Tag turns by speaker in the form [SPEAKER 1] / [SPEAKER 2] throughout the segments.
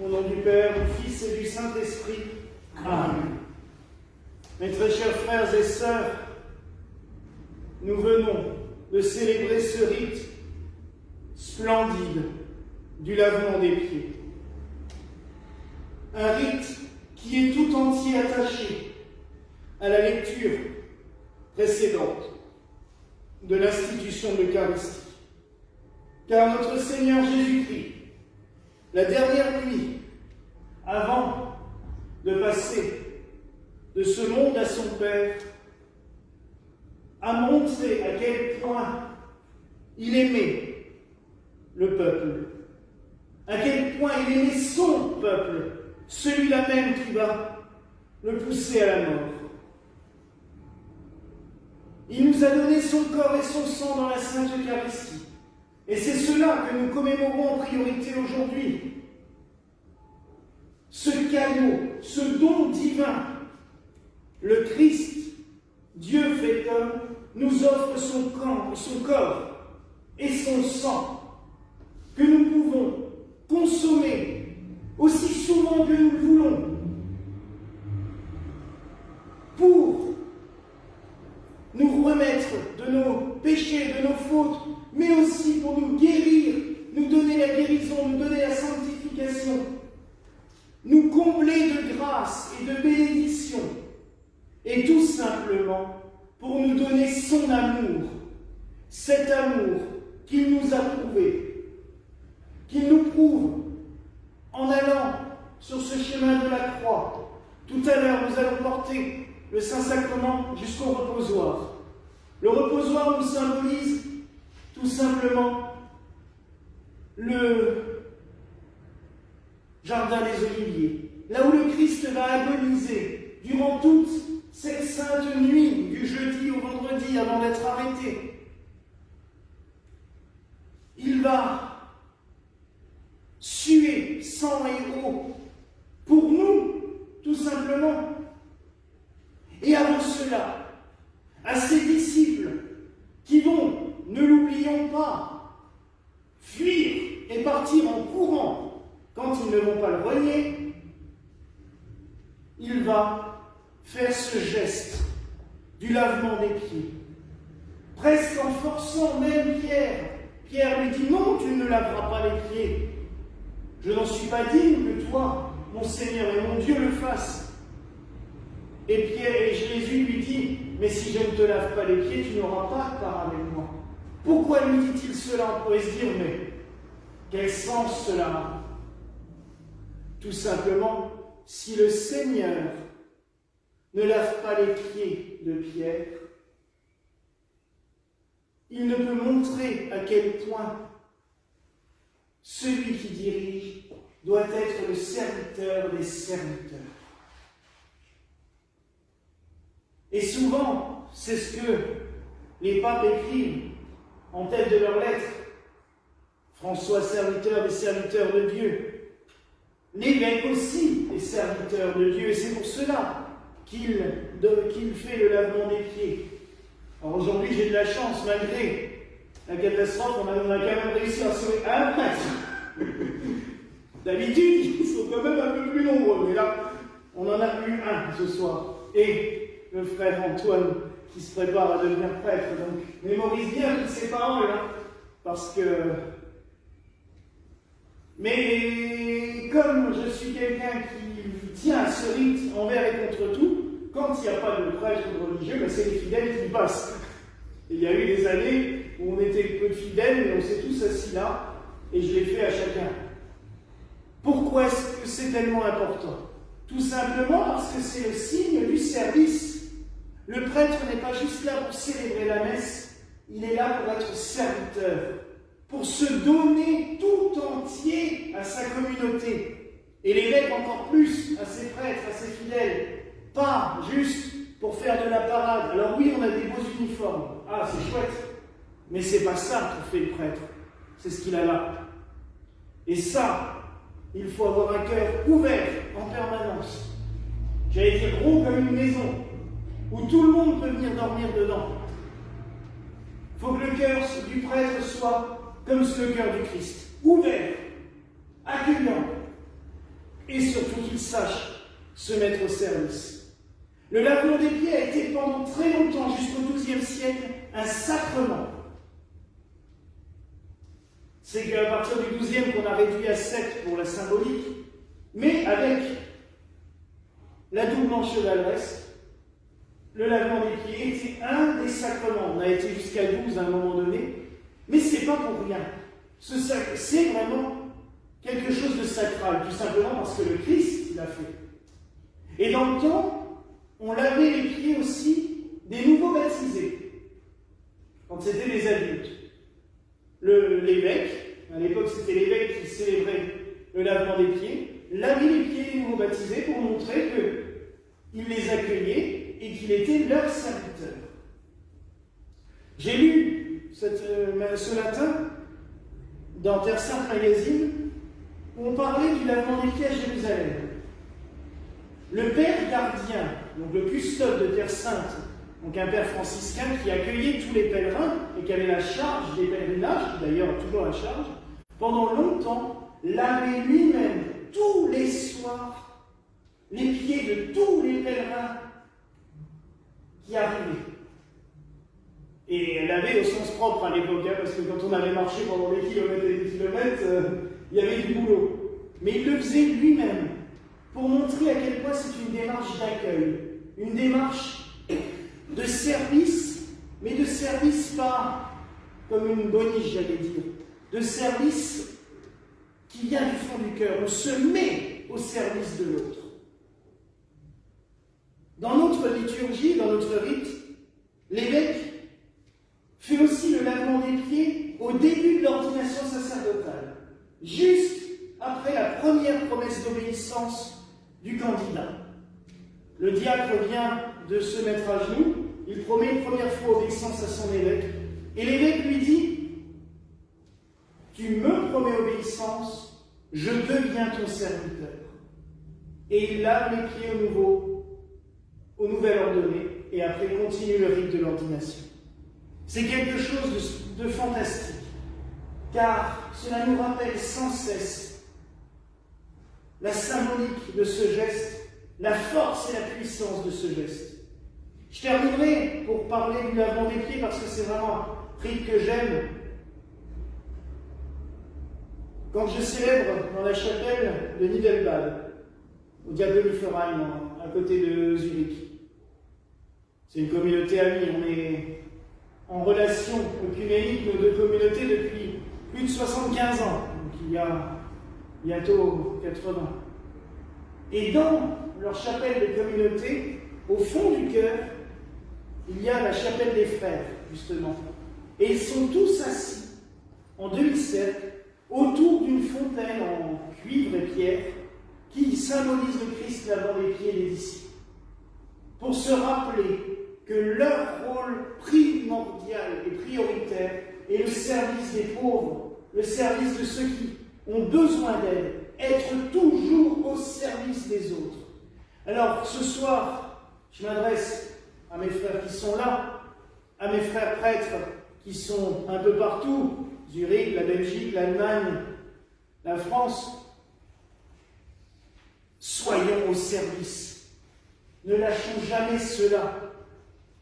[SPEAKER 1] Au nom du Père, du Fils et du Saint-Esprit. Amen. Mes très chers frères et sœurs, nous venons de célébrer ce rite splendide du lavement des pieds. Un rite qui est tout entier attaché à la lecture précédente de l'institution de l'Eucharistie. Car notre Seigneur Jésus-Christ, la dernière nuit, avant de passer de ce monde à son Père, a montré à quel point il aimait le peuple, à quel point il aimait son peuple, celui-là même qui va le pousser à la mort. Il nous a donné son corps et son sang dans la Sainte Eucharistie. Et c'est cela que nous commémorons en priorité aujourd'hui. Ce cadeau, ce don divin, le Christ, Dieu fait homme, nous offre son corps et son sang, que nous pouvons consommer aussi souvent que nous le voulons, pour nous remettre de nos péchés, de nos fautes, mais aussi pour nous guérir, nous donner la guérison, nous donner la sanctification, nous combler de grâce et de bénédiction, et tout simplement pour nous donner son amour, cet amour qu'il nous a prouvé, qu'il nous prouve en allant sur ce chemin de la croix. Tout à l'heure, nous allons porter le Saint-Sacrement jusqu'au reposoir. Le reposoir nous symbolise tout simplement le jardin des Oliviers, là où le Christ va agoniser durant toute cette sainte nuit, du jeudi au vendredi, avant d'être arrêté. Il va suer sang et eau pour nous, tout simplement. Et avant cela, à ses disciples qui vont, ne l'oublions pas, fuir et partir en courant quand ils ne vont pas le renier, il va faire ce geste du lavement des pieds, presque en forçant même Pierre. Pierre lui dit: non, tu ne laveras pas les pieds. Je n'en suis pas digne que toi, mon Seigneur et mon Dieu, le fasse. Et Jésus lui dit: mais si je ne te lave pas les pieds, tu n'auras pas de part avec moi. Pourquoi lui dit-il cela? On pourrait se dire: mais quel sens cela a? Tout simplement, si le Seigneur ne lave pas les pieds de Pierre, il ne peut montrer à quel point celui qui dirige doit être le serviteur des serviteurs. Et souvent, c'est ce que les papes écrivent en tête de leurs lettres. François, serviteur des serviteurs de Dieu. L'évêque aussi est serviteur de Dieu, et c'est pour cela qu'il fait le lavement des pieds. Alors aujourd'hui, j'ai de la chance, malgré la catastrophe, on a quand même réussi à sauver un prêtre. D'habitude, ils sont quand même un peu plus nombreux, mais là, on en a eu un ce soir. Et le frère Antoine, qui se prépare à devenir prêtre. Donc, mémorise bien toutes ces paroles, hein, parce que... Mais comme je suis quelqu'un qui tient à ce rite envers et contre tout, quand il n'y a pas de prêtre ou de religieux, ben c'est les fidèles qui passent. Et il y a eu des années où on était peu de fidèles, mais on s'est tous assis là, et je l'ai fait à chacun. Pourquoi est-ce que c'est tellement important? Tout simplement parce que c'est le signe du service. Le prêtre n'est pas juste là pour célébrer la messe, il est là pour être serviteur, pour se donner tout entier à sa communauté. Et l'évêque encore plus à ses prêtres, à ses fidèles. Pas juste pour faire de la parade. Alors oui, on a des beaux uniformes. Ah, c'est chouette. Mais c'est pas ça que fait le prêtre. C'est ce qu'il a là. Et ça, il faut avoir un cœur ouvert en permanence. J'allais dire gros comme une maison, où tout le monde peut venir dormir dedans. Il faut que le cœur du prêtre soit comme le cœur du Christ, ouvert, accueillant, et surtout qu'il sache se mettre au service. Le lavement des pieds a été pendant très longtemps, jusqu'au XIIe siècle, un sacrement. C'est qu'à partir du XIIe qu'on a réduit à 7 pour la symbolique, mais avec la double enchevaleresque, le lavement des pieds était un des sacrements. On a été jusqu'à 12 à un moment donné, mais c'est pas pour rien. C'est vraiment quelque chose de sacral, tout simplement parce que le Christ l'a fait. Et dans le temps, on lavait les pieds aussi des nouveaux baptisés, quand c'était des adultes. L'évêque, à l'époque c'était l'évêque qui célébrait le lavement des pieds, lavait les pieds des nouveaux baptisés pour montrer qu'il les accueillait et qu'il était leur serviteur. J'ai lu ce matin dans Terre Sainte Magazine où on parlait du lavement des pieds à Jérusalem. Le père gardien, donc le custode de Terre Sainte, donc un père franciscain qui accueillait tous les pèlerins et qui avait la charge des pèlerinages, d'ailleurs toujours la charge, pendant longtemps, lavait lui-même tous les soirs les pieds de tous les pèlerins qui arrivaient. Et laver au sens propre à l'époque, parce que quand on avait marché pendant des kilomètres et des kilomètres, il y avait du boulot. Mais il le faisait lui-même, pour montrer à quel point c'est une démarche d'accueil, une démarche de service, mais de service pas comme une boniche, j'allais dire, de service qui vient du fond du cœur. On se met au service de l'autre. Dans notre liturgie, dans notre rite, l'évêque fait aussi le lavement des pieds au début de l'ordination sacerdotale, juste après la première promesse d'obéissance du candidat. Le diacre vient de se mettre à genoux, il promet une première fois obéissance à son évêque, et l'évêque lui dit « Tu me promets obéissance, je deviens ton serviteur. » Et il lave les pieds au nouvel ordonné, et après continue le rite de l'ordination. C'est quelque chose de fantastique, car cela nous rappelle sans cesse la symbolique de ce geste, la force et la puissance de ce geste. Je terminerai pour parler du lavement des pieds parce que c'est vraiment un rite que j'aime. Quand je célèbre dans la chapelle de Nidelbad, au Diaboliferain, à côté de Zurich, c'est une communauté amie, on est en relation œcuménique, nos deux communautés, depuis plus de 75 ans, donc il y a bientôt 80. Et dans leur chapelle de communauté, au fond du chœur, il y a la chapelle des frères, justement. Et ils sont tous assis, en demi-cercle, autour d'une fontaine en cuivre et pierre, qui symbolise le Christ lavant les pieds des disciples. Pour se rappeler que leur rôle primordial et prioritaire est le service des pauvres, le service de ceux qui ont besoin d'aide, être toujours au service des autres. Alors, ce soir, je m'adresse à mes frères qui sont là, à mes frères prêtres qui sont un peu partout, Zurich, la Belgique, l'Allemagne, la France. Soyons au service. Ne lâchons jamais cela.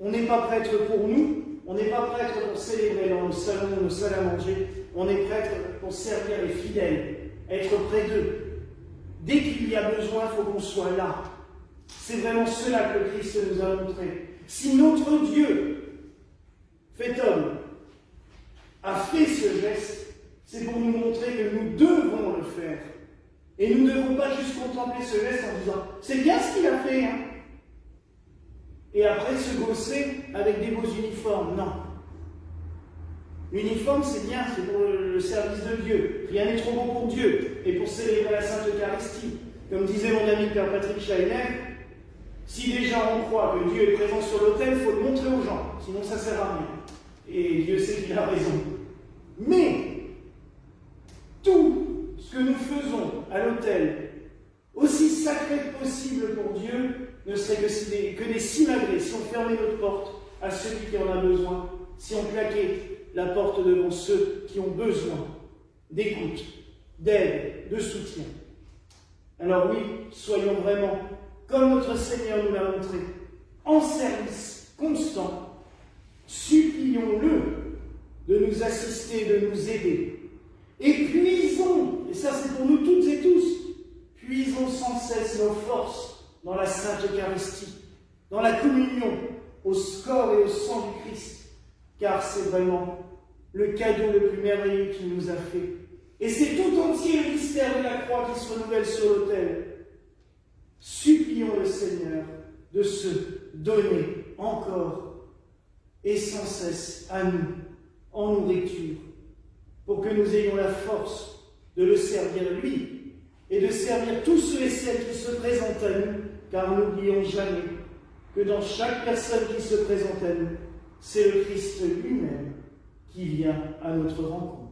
[SPEAKER 1] On n'est pas prêtre pour nous, on n'est pas prêtre pour célébrer dans nos salons, nos salles à manger, on est prêtre pour servir les fidèles, être près d'eux. Dès qu'il y a besoin, il faut qu'on soit là. C'est vraiment cela que le Christ nous a montré. Si notre Dieu, fait homme, a fait ce geste, c'est pour nous montrer que nous devons le faire. Et nous ne devons pas juste contempler ce geste en disant « c'est bien ce qu'il a fait, hein !» et après se gausser avec des beaux uniformes. Non. L'uniforme, c'est bien, c'est pour le service de Dieu. Rien n'est trop beau pour Dieu. Et pour célébrer la Sainte Eucharistie. Comme disait mon ami Père Patrick Scheiner, si déjà on croit que Dieu est présent sur l'autel, il faut le montrer aux gens. Sinon, ça ne sert à rien. Et Dieu sait qu'il a raison. Mais, tout ce que nous faisons à l'autel, aussi sacré que possible pour Dieu, ne serait que des simagrées, si on fermait notre porte à celui qui en a besoin, si on claquait la porte devant ceux qui ont besoin d'écoute, d'aide, de soutien. Alors oui, soyons vraiment, comme notre Seigneur nous l'a montré, en service constant. Supplions-le de nous assister, de nous aider. Et puisons, et ça c'est pour nous toutes et tous, puisons sans cesse nos forces dans la Sainte Eucharistie, dans la communion, au corps et au sang du Christ, car c'est vraiment le cadeau le plus merveilleux qu'il nous a fait. Et c'est tout entier le mystère de la croix qui se renouvelle sur l'autel. Supplions le Seigneur de se donner encore et sans cesse à nous en nourriture, pour que nous ayons la force de le servir lui et de servir tous ceux et celles qui se présentent à nous, car n'oublions jamais que dans chaque personne qui se présente à nous, c'est le Christ lui-même qui vient à notre rencontre.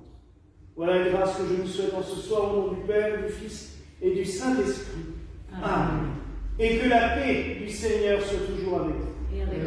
[SPEAKER 1] Voilà la grâce que je nous souhaite en ce soir au nom du Père, du Fils et du Saint-Esprit. Amen. Et que la paix du Seigneur soit toujours avec vous.
[SPEAKER 2] Et avec